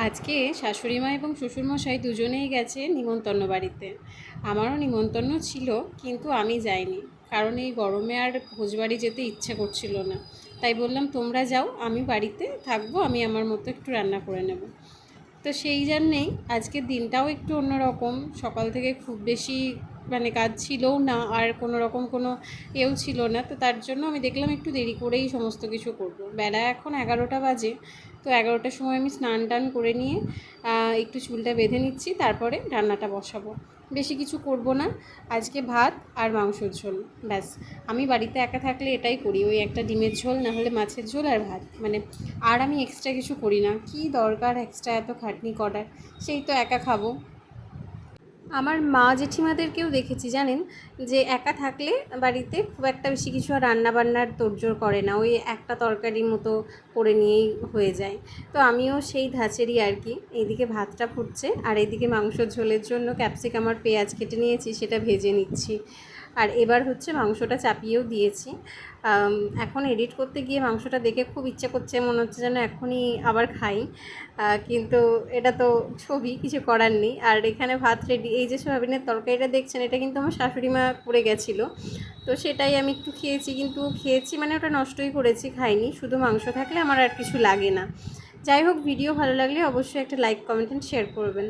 আজকে শাশুড়ি মা এবং শ্বশুরমশাই দুজনেই গেছে নিমন্ত্রণ বাড়িতে। আমারও নিমন্ত্রণ ছিল, কিন্তু আমি যাইনি, কারণ এই গরমে আর ভোজবাড়ি যেতে ইচ্ছে করছিল না। তাই বললাম তোমরা যাও, আমি বাড়িতে থাকবো, আমি আমার মতো একটু রান্না করে নেব। তো সেই জন্যেই আজকের দিনটাও একটু অন্যরকম। সকাল থেকে খুব বেশি কাজ ছিলও না, আর কোনো রকম কোনো এও ছিল না। তো তার জন্য আমি দেখলাম একটু দেরি করেই সমস্ত কিছু করব। বেলা এখন 11টা বাজে। তো 11টার সময় আমি স্নান টান করে নিয়ে একটু চুলটা বেঁধে নিচ্ছি, তারপরে রান্নাটা বসাবো। বেশি কিছু করব না, আজকে ভাত আর মাংসর ঝোল, ব্যাস। আমি বাড়িতে একা থাকলে এটাই করি, ওই একটা ডিমের ঝোল, না হলে মাছের ঝোল আর ভাত। আর আমি এক্সট্রা কিছু করি না, কি দরকার এক্সট্রা এত খাটনি করার, সেই তো একা খাবো। আমার মা জেঠিমাদেরকেও দেখেছি জানেন, যে একা থাকলে বাড়িতে খুব একটা বেশি কিছু আর রান্নাবান্নার তোড়জোড় করে না, ওই একটা তরকারির মতো করে নিয়েই হয়ে যায়। তো আমিও সেই ধাঁচেরই আর কি। এইদিকে ভাতটা ফুটছে, আর এইদিকে মাংসর ঝোলের জন্য ক্যাপসিকাম আর পেঁয়াজ কেটে নিয়েছি, সেটা ভেজে নিচ্ছি। আর এবার হচ্ছে মাংসটা চাপিয়েও দিয়েছি। এখন এডিট করতে গিয়ে মাংসটা দেখে খুব ইচ্ছে করছে, মনে হচ্ছে যেন এখনই আবার খাই। কিন্তু এটা তো ছবি, কিছু করার নেই। আর এখানে ভাত রেডি। এই যে সয়াবিনের তরকারিটা দেখছেন, এটা কিন্তু আমার শাশুড়ি মা করে গেছিলো। তো সেটাই আমি একটু খেয়েছি, কিন্তু খেয়েছি ওটা নষ্টই করেছি, খাইনি। শুধু মাংস থাকলে আমার আর কিছু লাগে না। যাই হোক, ভিডিও ভালো লাগলে অবশ্যই একটা লাইক, কমেন্ট অ্যান্ড শেয়ার করবেন।